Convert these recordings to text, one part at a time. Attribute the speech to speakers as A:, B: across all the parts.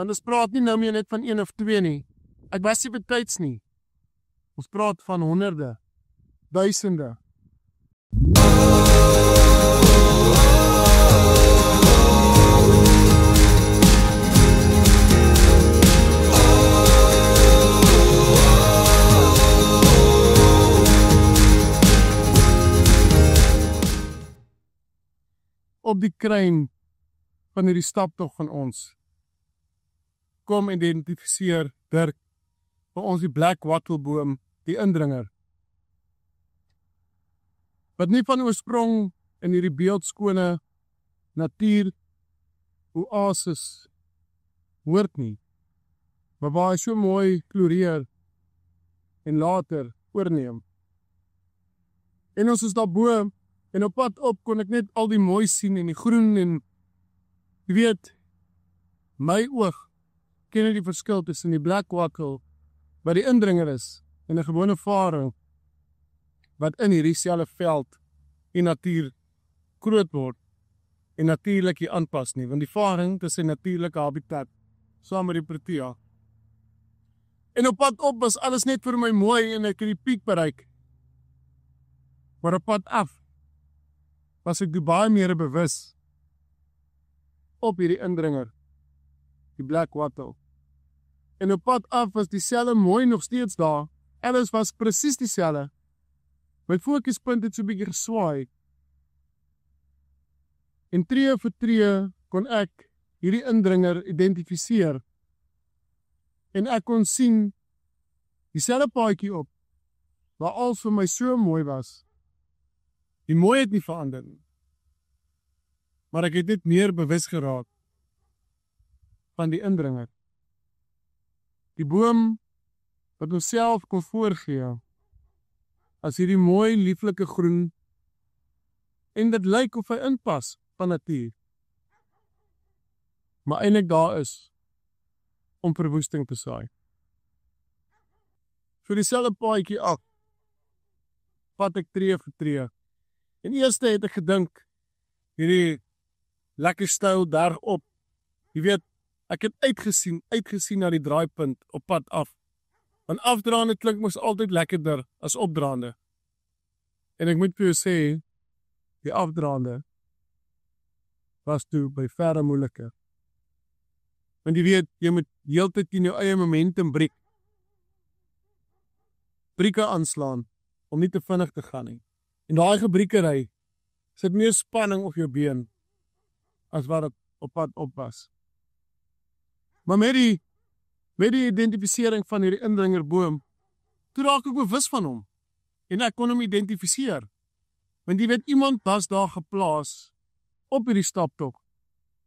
A: Want ons praat nie nou meer net van 1 of 2 nie. Ek was nie betyds nie. Ons praat van honderde, duisende. Op die kruin van hierdie staptog van ons kom identifiseer Dirk vir ons die Black Wattleboom, die indringer. Wat nie van oorsprong in hierdie beeldskone natuur oasis hoort nie, maar waar hy so mooi floreer en later oorneem. En ons is daarbo, en op pad op kon ek net al die mooi sien en die groen en jy weet, my oog ken nie die verskil tussen die Black Wattle wat die indringer is en 'n gewone varing wat in hierdie selfe veld en natuur groot word en natuurlik hier aanpas nie, want die varing is sy natuurlike habitat saam met die protea. En op pad op was alles net vir my mooi en ek het die piek bereik. Maar op pad af was ek baie meer bewus op hierdie indringer, die Black Wattle. En op pad af was dieselfde mooi nog steeds daar. Alles was presies dieselfde. My fokuspunt het so 'n bietjie geswaai. En tree vir tree kon ek hierdie indringer identifiseer. En ek kon sien dieselfde paadjie op, waar alles vir my so mooi was. Die mooi het nie verander nie. Maar ek het net meer bewus geraak van die indringer. Die boom wat ons self kon voorgee as hierdie mooi lieflike groen en dit lyk of hy inpas van natuur. Maar eintlik daar is om verwoesting te saai. So dieselfde paadjie af vat ek tree vir tree. En eerste het ek gedink hierdie lekker styl berg op. Jy weet, ek het uitgesien na die draaipunt op pad af. Want afdraande klink mos altyd lekkerder as opdraande. En ek moet vir jou sê, die afdraande was toe by verre moeiliker. Want jy weet, jy moet heeltyd in jou eie momentum brieke aanslaan, om nie te vinnig te gaan nie. En daai gebriekery sit meer spanning op jou been, as wat het op pad op was. Maar met die identifisering van hierdie indringerboom, toe raak ek bewus van hom, en ek kon hom identifiseer, want jy weet, iemand was daar geplaas, op hierdie staptog,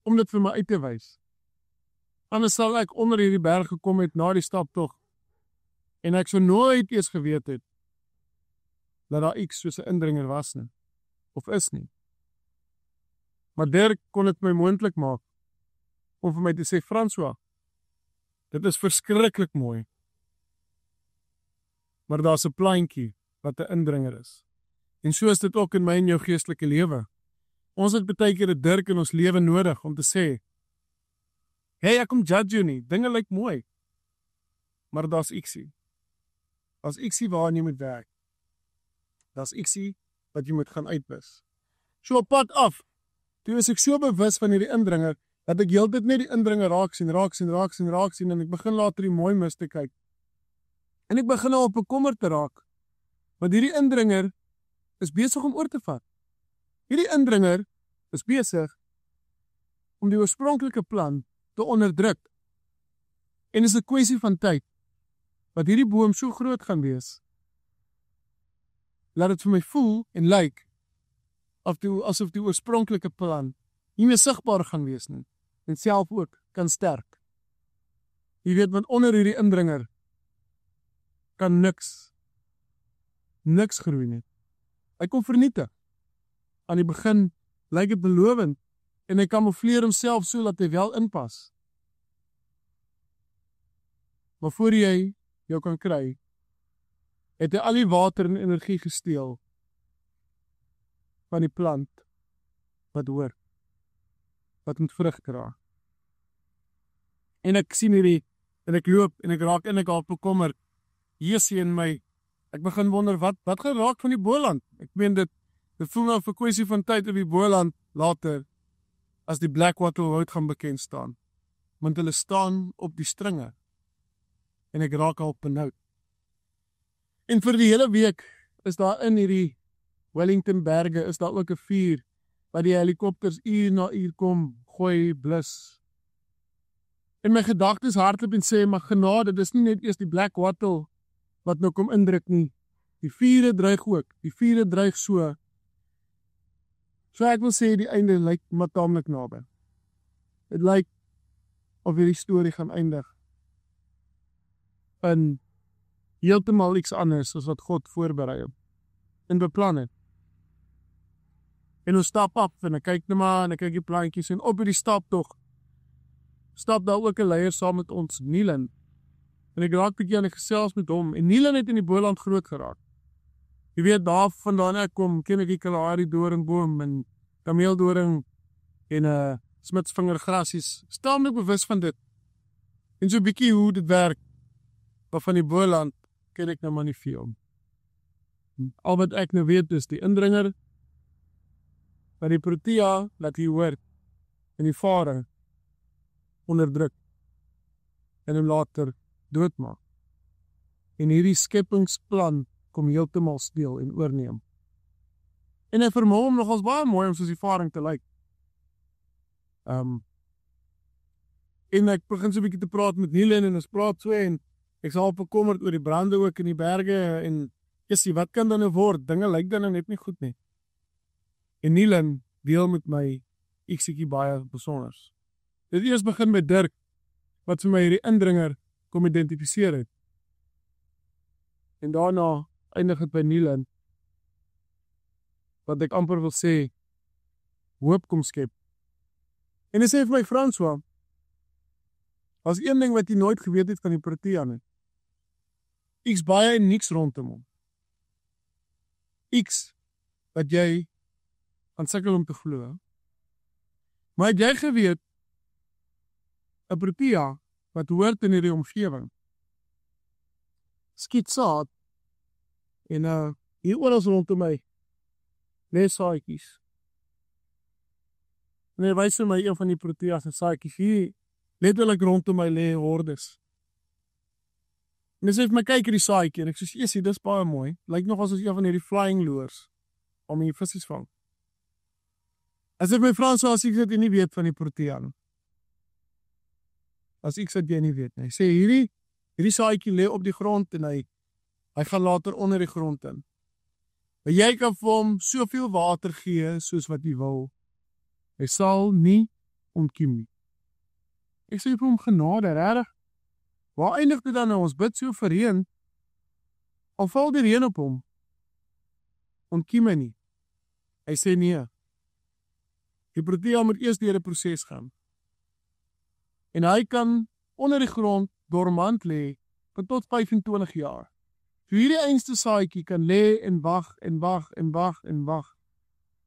A: om dit vir my uit te wys. Anders sal ek onder hierdie berg gekom het, na die staptog, en ek so nooit eers geweet het, dat daar iets soos 'n indringer was nie, of is nie. Maar Dirk kon dit my moontlik maak, om vir my te sê, François, dit is verskriklik mooi, maar daar's 'n plantjie, wat 'n indringer is. En so is dit ook in my en jou geestelike lewe. Ons het baie keer 'n Dirk in ons lewe nodig, om te sê, hey, ek kom judge jou nie, dinge lyk mooi, maar daar's iksie. Daar's iksie waaraan jy moet werk. Daar's iksie wat jy moet gaan uitwis. So op pad af, toe is ek so bewus van hierdie indringer, dat ek heeltyd net die indringer raak sien, en ek begin later die mooi mis te kyk. En ek begin nou op bekommer te raak, want hierdie indringer is besig om oor te vat. Hierdie indringer is besig om die oorspronklike plan te onderdruk. En is 'n kwessie van tyd, wat hierdie boom so groot gaan wees, laat dit vir my voel en lyk, asof die oorspronklike plan nie meer sigbaar gaan wees nie, en self ook kan sterk. Jy weet, want onder hierdie indringer kan niks groei nie. Hy kom vernietig. Aan die begin lyk dit belovend, en hy kamoufleer homself so dat hy wel inpas. Maar voor jy jou kan kry, het hy al die water en energie gesteel van die plant wat hoor, wat moet vrug dra. En ek sien hierdie, en ek loop, en ek raak in, ek al bekommerd, Jesie in my, ek begin wonder, wat gaan raak van die Boland? Ek meen dit voel nou vir kwessie van tyd op die Boland later, as die Blackwattle Road gaan bekend staan. Want hulle staan op die stringe, en ek raak al benoud. En vir die hele week, is daar in hierdie Wellington berge, is daar ook 'n vuur, waar die helikopters uur na uur kom, gooi, blus. En my gedagtes hardloop en sê, maar genade, dis nie net eers die Blackwattle, wat nou kom indruk nie. Die vure dreig ook, die vure dreig so. So ek wil sê, die einde lyk maar taamlik naby. Het lyk of hierdie storie gaan eindig in heeltemal iets anders as wat God voorberei het en beplan het. En ons stap af en ek kyk net maar en ek kyk die plantjies en op hierdie staptog stap daar ook 'n leier saam met ons, Nielan. En ek raak bietjie aan die gesels met hom en Nielan het in die Boland groot geraak. Jy weet, daar vandaan ek kom, ken ek die Kalahari doringboom en kameeldoring en smitsvingergrasies. Stel my bewus van dit. En so bietjie hoe dit werk. Maar van die Boland ken ek nou maar nie veel. Al wat ek nou weet is die indringer wat die Protea laat hier hoor en die vare onderdruk en hom later doodmaak. En hierdie skepingsplan kom heeltemal steel en oorneem. En hy vermoë hom nogals baie mooi om soos die varing te lyk. En ek begin so 'n bietjie te praat met Nielan en ons praat so en ek is al bekommerd oor die brande ook in die berge en Jessie, wat kan dan nou word? Dinge lyk dan nou net nie goed nie. En Nielan deel met my ietsie baie besonders. Dit eers begin met Dirk, wat vir my hierdie indringer kom identifiseer het. En daarna eindig het by Nielan, wat ek amper wil sê, hoop kom skep. En hy sê vir my, François, as een ding wat jy nooit geweet het van die Protea nie, iets baie en niks rondom hom. Iets wat jy aan sukkel om te glo. Maar het jy geweet, 'n Protea wat hoort in hierdie omgewing, skiet saad en hier oral rondom my lê saadjies. En hy wys vir my een van die Proteas en saadjies hier letterlik rondom my lê hordes. En hy sê vir my, kyk hierdie saadjie en ek sê, "Jessie, dis baie mooi. Lyk nog asof een van hierdie flying lures om hier visse vang." As ek my Frans as ek dit nie weet van die Protea nie. As ek dit jy nie weet nie. Hy sê hierdie saadjie lê op die grond en hy gaan later onder die grond in. Maar jy kan vir hom soveel water gee soos wat jy wil. Hy sal nie ontkiem nie. Ek sê vir hom, genade, regtig? Waar eindig dit dan nou? Ons bid so vir reën. Al val die reën op hom. Ontkiem hy nie. Hy sê nee. Die Protea moet eers deur 'n proses gaan. En hy kan onder die grond dormant lê vir tot 25 jaar. So hierdie einste saadjie kan lê en wag en wag en wag en wag.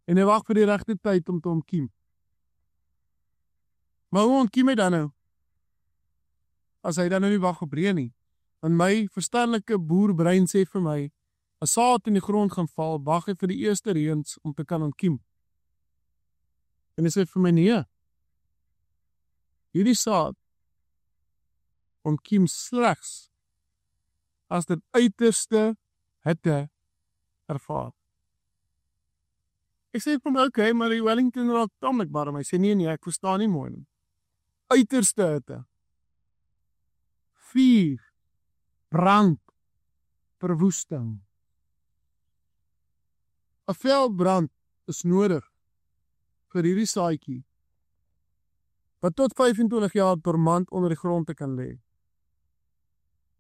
A: En hy wag vir die regte tyd om te ontkiem. Maar hoe ontkiem hy dan nou? As hy dan nou nie wag op reën nie. En my verstandelike boerbrein sê vir my, as saad in die grond gaan val, wag hy vir die eerste reëns om te kan ontkiem. En hy sê vir my, nee. Hierdie saad ontkiem slegs as dit uiterste hitte ervaar. Ek sê vir my, okay, maar die Wellington raak taamlik warm. Hy sê, nee, ek verstaan nie mooi nie. Uiterste hitte. Vuur, brand, verwoesting. 'n Veldbrand is nodig vir hierdie saadjie wat tot 25 jaar dormant onder die grond te kan lê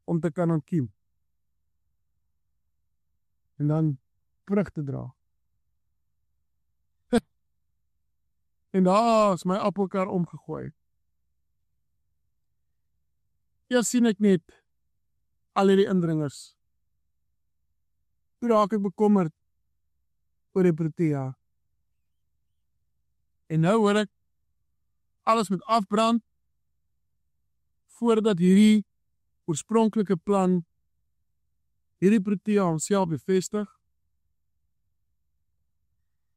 A: om te kan ontkiem en dan vrug te dra. En daar is my appelkar omgegooi. Eers sien ek net al hierdie indringers. Toe raak ek bekommerd oor die Protea. En nou hoor ek alles met afbrand. voordat hierdie oorspronklike plan, hierdie Protea homself bevestig.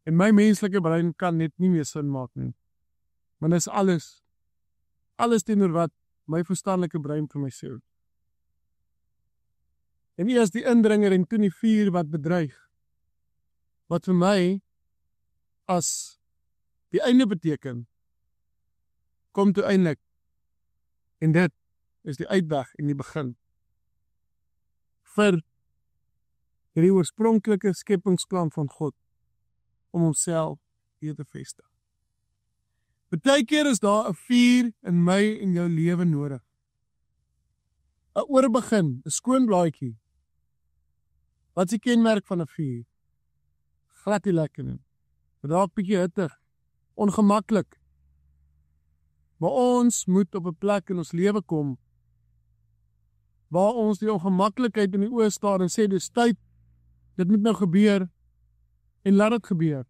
A: En my menslike brein kan net nie meer sin maak nie. Maar dis alles teenoor wat my verstandelike brein vir my sê. En eers die indringer en toe die vuur wat bedreig, wat vir my as die einde beteken, kom toe eindelik. En dit is die uitweg en die begin vir hierdie oorspronklike skepingsplan van God om homself hier te vestig. Partykeer is daar 'n vuur in my en jou lewe nodig. 'n Oorbegin, 'n skoon blaadjie. Wat is die kenmerk van 'n vuur? Glad nie lekker nie. Raak bietjie hittig, ongemaklik. Maar ons moet op 'n plek in ons lewe kom waar ons die ongemaklikheid in die oë staar en sê dis tyd, dit moet nou gebeur en laat dit gebeur.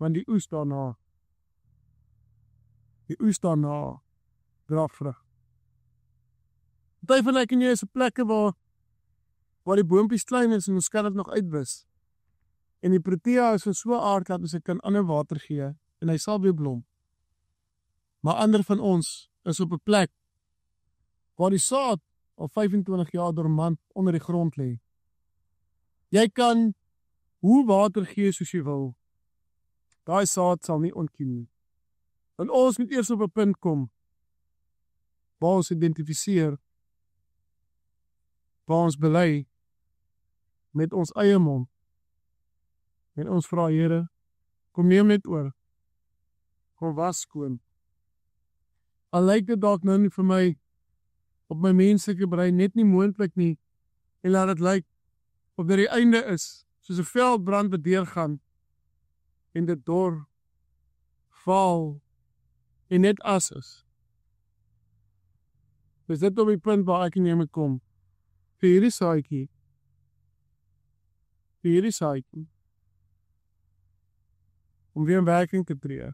A: Want die oes daarna dra vrug. Party van ek en jy is 'n plekke waar die boontjies klein is en ons kan dit nog uitwis. En die Protea is van so 'n aard dat ons dit kan ander water gee en hy sal weer blom. Maar ander van ons is op 'n plek waar die saad al 25 jaar dormant onder die grond lê. Jy kan hoe water gee soos jy wil. Daai saad sal nie ontkiem nie. En ons moet eers op 'n punt kom waar ons identifiseer, waar ons bely met ons eie mond. En ons vra Here, kom neem net oor. Kom was skoon. Al lyk dit dalk nou nie vir my op my menslike brein net nie moontlik nie, en laat dit lyk of dit die einde is, soos 'n veldbrand wat deurgaan en dit dor, val en net as is. Dis dit op die punt waar ek en jy moet kom. Vir hierdie saadjie, om weer in werking te tree.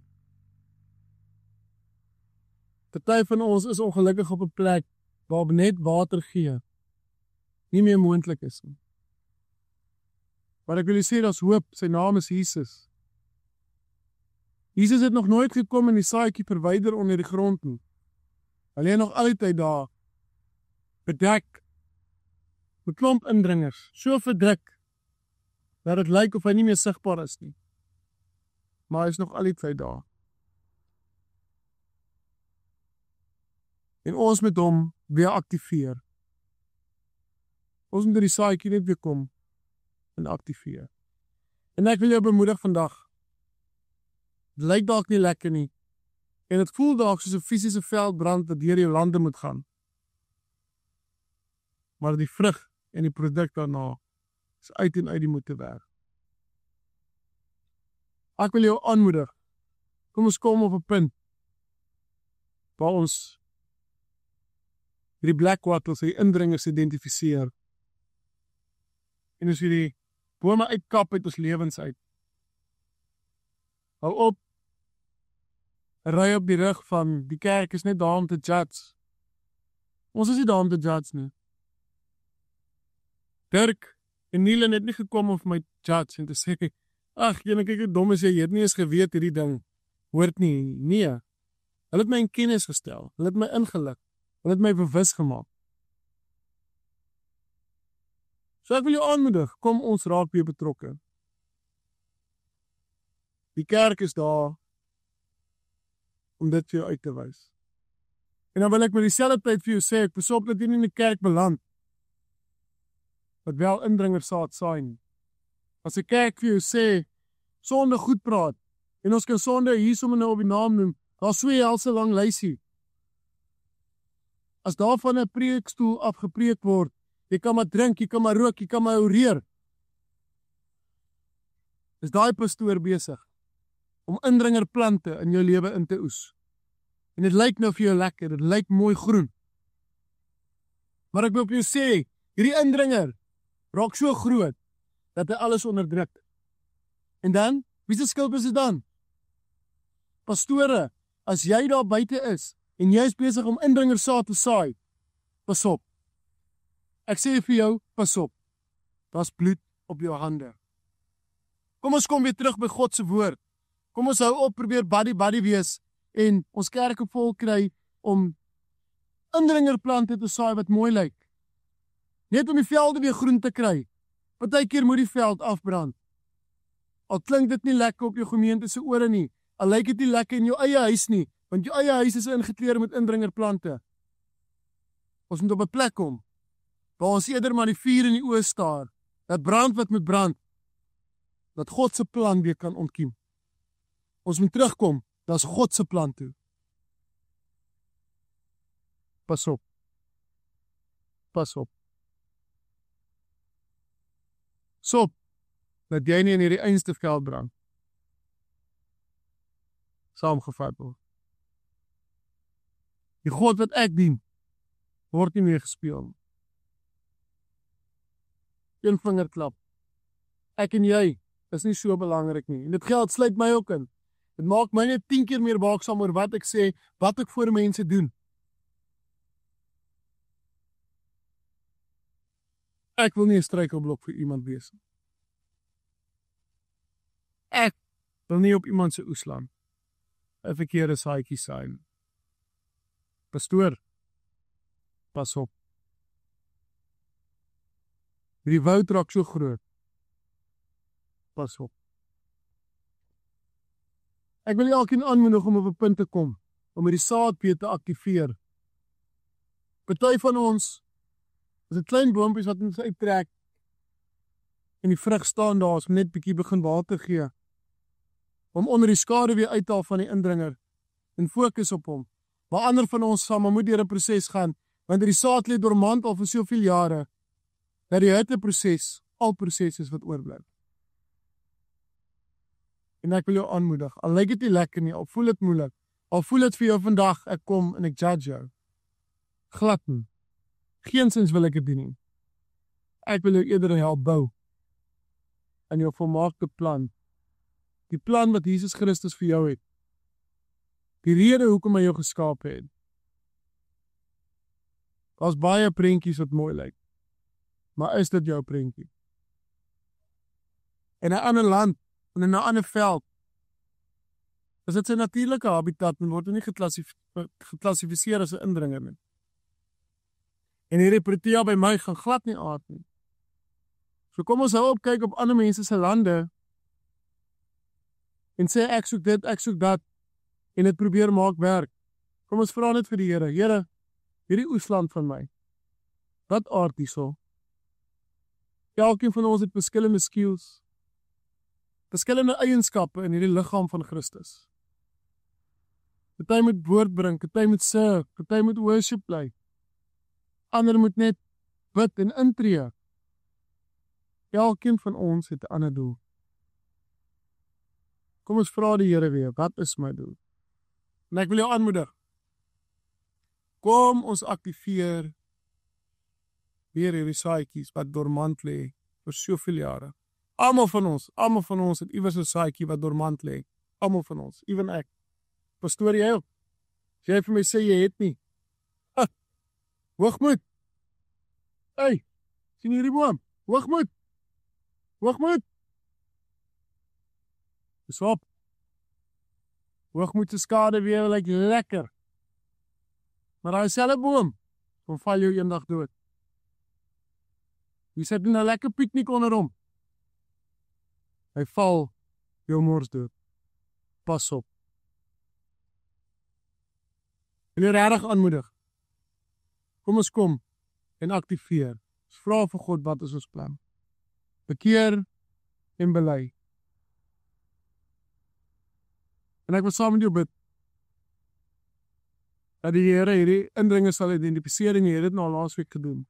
A: Party van ons is ongelukkig op 'n plek waar net water gee nie meer moontlik is nie. Maar ek wil sê daar's hoop, sy naam is Jesus. Jesus het nog nooit gekom en die saadjie verwyder onder die grond nie. Alleen nog altyd daar, bedek, met klomp indringers, so verdruk, dat het lyk of hy nie meer sigbaar is nie. Maar hy is nog altyd daar. En ons met hom weer aktiveer. Ons moet die saadjie net weer kom en aktiveer. En ek wil jou bemoedig vandag. Dit lyk dalk nie lekker nie. En dit voel dalk soos 'n fisiese veldbrand wat deur jou lande moet gaan. Maar die vrug en die produk daarna is uit en uit die moeite werd. Ek wil jou aanmoedig. Kom ons kom op 'n punt waar ons die black wattles, die indringers identifiseer. En ons hierdie bome uitkap uit ons lewens uit. Hou op. Ry op die rug van die kerk is net daar om te judge. Ons is nie daar om te judge nie. Dirk en Nielen het nie gekom om vir my judge en te sê, ag, jy kyk hoe dom is jy het nie eens geweet hierdie ding hoort nie. Nee. Hulle het my in kennis gestel. Hulle het my ingelig. Hulle het my bewus gemaak. So ek wil jou aanmoedig, kom ons raak weer betrokke. Die kerk is daar om dit vir jou uit te wys. En dan wil ek met dieselfde tyd vir jou sê, ek pas op dat jy nie in die kerk beland, wat wel indringers saai nie. As die kerk vir jou sê, sonde goed praat, en ons kan sonde hier sommer nou op die naam noem, daar so 'n helse lang lysie. As daar van 'n preekstoel afgepreek word, jy kan maar drink, jy kan maar rook, jy kan maar oreer. Is daai pastoor besig om indringerplante in jou lewe in te oes. En dit lyk nou vir jou lekker, dit lyk mooi groen. Maar ek wil op jou sê, hierdie indringer raak so groot, dat hy alles onderdruk. En dan, wie se skuld is dit dan? Pastore, as jy daar buite is, en jy is besig om indringersaad te saai, pas op. Ek sê vir jou, pas op. Daar's bloed op jou hande. Kom ons kom weer terug by God se woord. Kom ons hou op probeer buddy wees en ons kerke vol kry om indringerplante te saai wat mooi lyk. Net om die velde weer groen te kry. Partykeer moet die veld afbrand. Al klink dit nie lekker op jou gemeente se ore nie, al lyk dit nie lekker in jou eie huis nie, want jou eie huis is ingekleer met indringerplante. Ons moet op 'n plek kom waar ons eerder maar die vuur in die oë staar, dat brand wat moet brand, dat God se plan weer kan ontkiem. Ons moet terugkom, dat is God se plan toe. Pas op. Pas op. Sop, dat jy nie in hierdie einste veld brand. Saamgevat word. Die God wat ek dien, word nie meer gespeel. Een vingerklap. Ek en jy is nie so belangrik nie. En dit geld sluit my ook in. Dit maak my net 10 keer meer waaksaam oor wat ek sê, wat ek voor mense doen. Ek wil nie 'n struikelblok vir iemand wees nie. Ek wil nie op iemand se oes land 'n verkeerde saadjie saai nie. Pastoor, pas op. Die woud raak so groot. Pas op. Ek wil elkeen aanmoedig om op 'n punt te kom, om hierdie saadbeet te aktiveer. Party van ons is 'n klein boontjies wat ons uittrek, en die vrug staan daar, as net bietjie begin water gee, om onder die skade weer uit te haal van die indringer, en fokus op hom. Maar ander van ons sal maar moet deur 'n proses gaan, want die saad lê dormant al vir soveel jare, dat die hitteproses al proses is wat oorbly. En ek wil jou aanmoedig, al lyk dit nie lekker nie, al voel dit moeilik, al voel dit vir jou vandag, ek kom en ek judge jou. Glad nie. Geensins wil ek dit doen nie. Ek wil jou eerder help bou aan jou volmaakte plan. Die plan wat Jesus Christus vir jou het. Die rede hoekom hy jou geskaap het. Daar's baie prentjies wat mooi lyk. Maar is dit jou prentjie? In 'n ander land, en in 'n ander veld, is dit sy natuurlike habitat en word nie geklassifiseer as 'n indringer nie. En hierdie Protea by my gaan glad nie aard nie. So kom ons hou op kyk op ander mense se lande en sê ek soek dit, ek soek dat, en dit probeer maak werk. Kom ons vra net vir die Here, Here, hierdie oesland van my, wat aard hierso? Elkeen van ons het verskillende skills, verskillende eienskappe in hierdie liggaam van Christus. Party moet woord bring, party moet serve, party moet worship lei. Ander moet net bid en intree. Elkeen van ons het 'n ander doel. Kom ons vra die Here weer, wat is my doel? En ek wil jou aanmoedig. Kom ons aktiveer weer hierdie saadjies wat dormant lê vir soveel jare. Almal van ons het iewers 'n saadjie wat dormant lê. Almal van ons, ewen ek. Pastoor, jy ook. As jy vir my sê jy het nie. Hoogmoed. Hey, sien hierdie boom? Hoogmoed. Hoogmoed. Dis op. Hoogmoed se skade weer lyk lekker. Maar daai selfe boom, dan val jou eendag dood. Jy sit in 'n lekker piknik onder hom. Hy val jou mors dood. Pas op. Wil jy regtig aanmoedig? Kom ons kom en aktiveer. Ons vra vir God, wat is ons plan? Bekeer en bely. En ek wil saam met jou bid, dat die Here hierdie indringers sal identifiseer, en die Here het nou laasweek gedoen.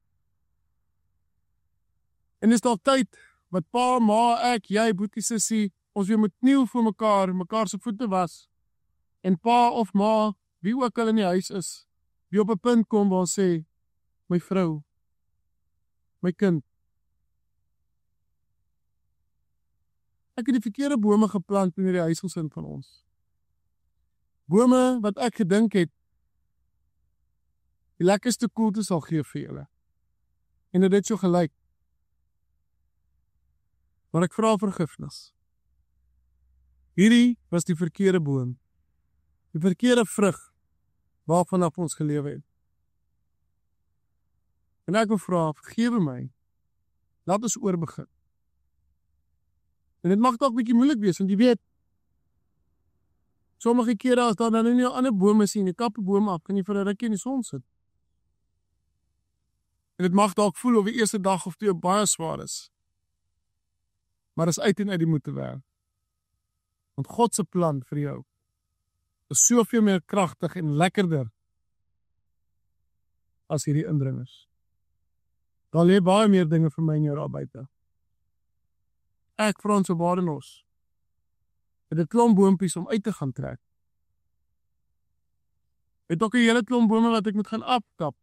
A: En is daar tyd, wat pa, ma, ek, jy, boetie, sussie, ons weer moet kniel vir mekaar se voete was, en pa of ma, wie ook al in die huis is, wie op 'n punt kom waar ons sê, my vrou, my kind, ek het die verkeerde bome geplant in hierdie huisgesin van ons. Bome wat ek gedink het, die lekkerste koelte sal gee vir julle. En dit het so gelyk. Maar ek vra vergifnis. Hierdie was die verkeerde boom. Die verkeerde vrug waarvan af ons gelewe het. En ek wil vra, vergewe my, laat ons oorbegin. En dit mag dalk bietjie moeilik wees, want jy weet, sommige kere as daar dan nie 'n ander boom is en jy kap 'n boom af, kan jy vir 'n rukkie in die son sit. En dit mag dalk voel of die eerste dag of 2 baie swaar is. Maar is uit en uit die moeite werd. Want God se plan vir jou is soveel meer kragtig en lekkerder as hierdie indringers. Daar lê baie meer dinge vir my en jou daar buite. Ek, Frans op Badenbos, het 'n klomp boontjies om uit te gaan trek. Het ook 'n hele klomp bome wat ek moet gaan afkap.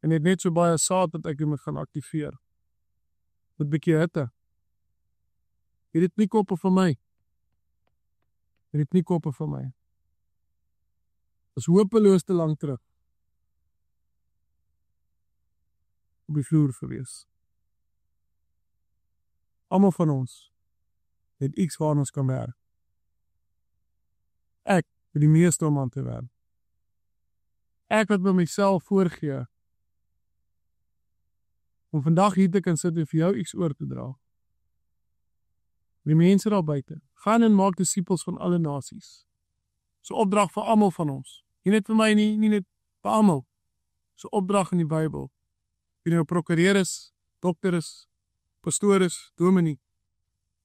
A: En het net so baie saad wat ek moet gaan aktiveer. Met bietjie hitte. Hier het nie koppe van my. Hier het nie koppe van my. Is hopeloos te lank terug. Op die vloer gewees. Almal van ons het iets waar ons kan werk. Ek het die meeste om aan te werk. Ek wat by myself voorgee om vandag hier te kan sit en vir jou iets oor te dra. Die mense daar buite, gaan en maak disippels van alle nasies. So opdrag vir almal van ons. Nie net vir my nie net vir almal. So opdrag in die Bybel. Wie nou prokureur is, dokter is, pastoor is, dominee.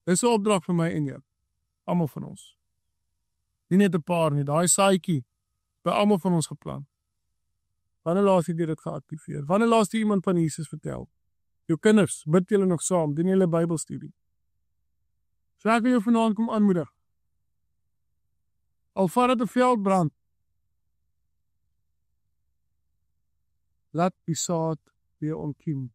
A: Dis 'n opdrag vir my en jou. Almal van ons. Nie net 'n paar nie, daai saadjie by almal van ons geplant. Wanneer laas het jy dit geaktiveer? Wanneer laas jy iemand van Jesus vertel? Jou kinders, bid julle nog saam, doen julle Bybelstudie. So ek wil jou vanaand kom aanmoedig. Al vat dit 'n veldbrand, laat die saad weer ontkiem.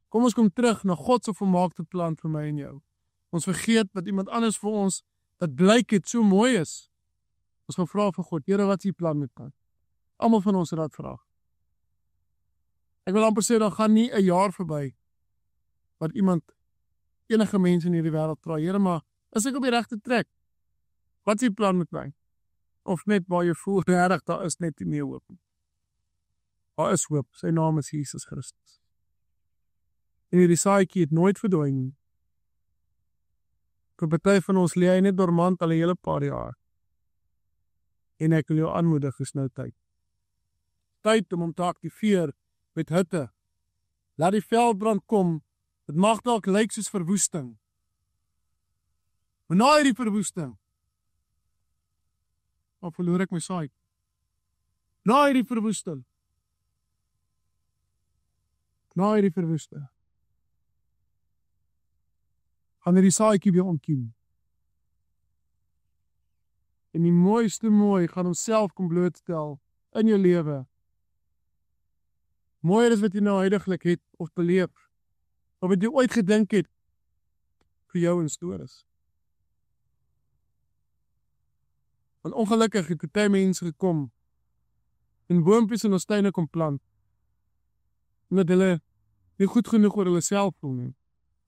A: Kom ons kom terug na God se volmaakte plan vir my en jou. Ons vergeet wat iemand anders vir ons, dat blyk het so mooi is. Ons gaan vra vir God, Here, wat is die plan met my? Almal van ons het dat vra. Ek wil amper sê, dan gaan nie 'n jaar verby, wat enige mense in hierdie wêreld vra, Here, maar is ek op die regte trek? Wat is die plan met my? Of net waar jy voel, regtig, daar is net nie meer hoop. Daar is hoop, sy naam is Jesus Christus. En hierdie saadjie het nooit verdwyn nie. Vir party van ons lê hy net dormant al 'n hele paar jaar. En ek wil jou aanmoedig, is nou tyd. Tyd om hom te aktiveer met hitte. Laat die veldbrand kom. Dit mag dalk lyk soos verwoesting. Maar na hierdie verwoesting, of verloor ek my saai? Na hierdie verwoesting, gaan hierdie saadjie weer ontkiem. En die mooiste mooi gaan homself kom blootstel in jou lewe. Mooier is wat jy nou huidiglik het of beleef, of wat jy ooit gedink het vir jou in stories. Want ongelukkig het baie mense gekom en boontjies in ons tuine kom plant, omdat hulle nie goed genoeg oor hulle self voel nie,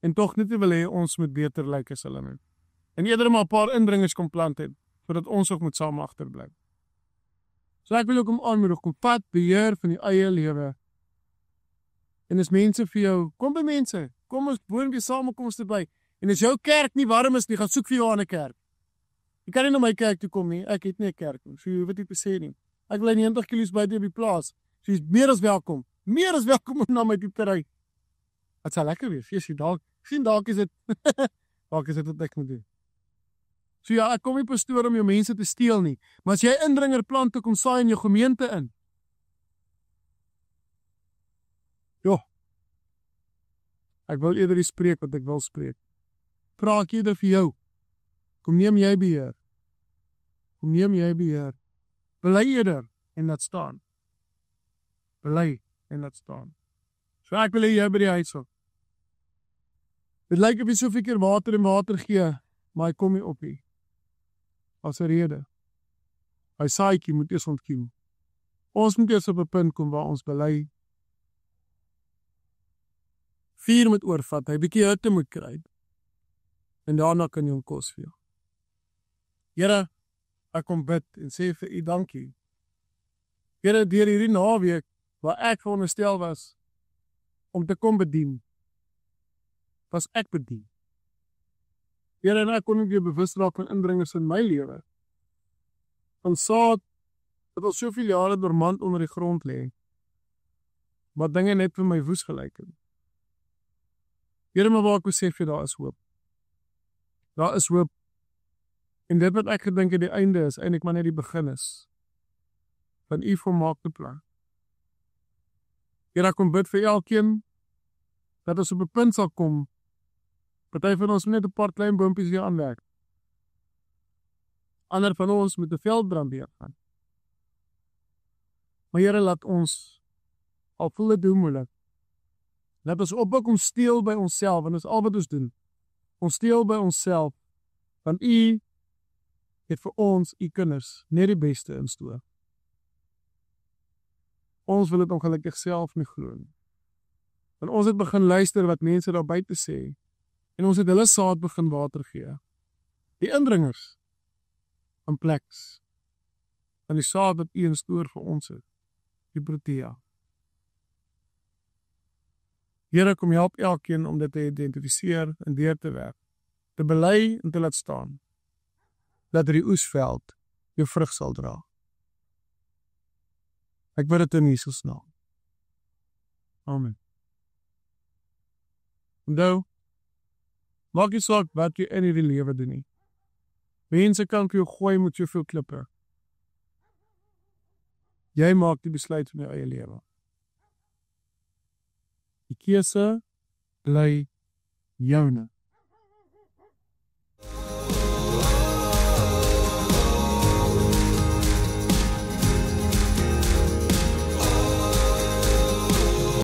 A: en tog net wil hê ons moet beter lyk as hulle nie. En eerder maar 'n paar indringers kom plant het, sodat ons ook moet saam agterbly. So ek wil ook om aanmoedig, kom vat beheer van die eie lewe. En as mense vir jou, kom by mense, kom ons woon weer samekomste by. En as jou kerk nie warm is nie, gaan soek vir jou 'n ander kerk. Jy kan nie na my kerk toe kom nie, ek het nie 'n kerk nie, so jy hoef dit nie te sê nie. Ek bly 90 km buite op die plaas, so jy is meer as welkom om na my toe te ry. Dit sal lekker wees, jy sien dalk is dit, dalk is dit wat ek moet doen. So ja, ek kom nie pastoor om jou mense te steel nie, maar as jy indringer plant, kom saai in jou gemeente in. Jo, ek wil eerder spreek wat ek wil spreek. Praat eerder vir jou. Kom neem jy beheer. Bely eerder en laat staan. So ek wil hê jy by die huis op. Dit lyk of jy soveel keer water gee, maar hy kom nie op nie. As 'n rede. Hy saadjie moet eers ontkiem. Ons moet eers op 'n punt kom waar ons bely vuur moet oorvat, hy bietjie hitte moet kry. En daarna kan jy hom kos vir jou. Here, ek kom bid en sê vir u dankie. Here, deur hierdie naweek waar ek veronderstel was om te kom bedien, was ek bedien. Here, en ek kon ook weer bewus raak van indringers in my lewe. Van saad wat al soveel jare dormant onder die grond lê, maar dinge net vir my woes gelyk het. Here, maar waar ek besef daar is hoop. Daar is hoop. En dit wat ek gedink het die einde is, eintlik maar net die begin is van u volmaakte plan. Here, ek kom bid vir elkeen dat ons op 'n punt sal kom, party van ons net 'n paar klein boompies hier aanwerk. Ander van ons met 'n veldbrand weer gaan. Maar Here, laat ons, al voel dit moeilik, laat ons ophou om steel by onsself, en dit is al wat ons doen. Ons steel by onsself, want u het vir ons, u kinders, net die beste in store. Ons wil dit ongelukkig self nie glo nie. Want ons het begin luister wat mense daar buite sê, en ons het hulle saad begin water gee. Die indringers in pleks van die saad wat u in store vir ons het, die protea. Here, kom help elkeen om dit te identifiseer en deur te werk, te bely en te laat staan, dat die oesveld jou vrug sal dra. Ek bid dit in Jesus naam. Amen. Onthou, maak nie saak wat jy in hierdie lewe doen nie. Mense kan vir jou gooi met soveel klippe. Jy maak die besluit van jou eie lewe. Die keuse bly joune.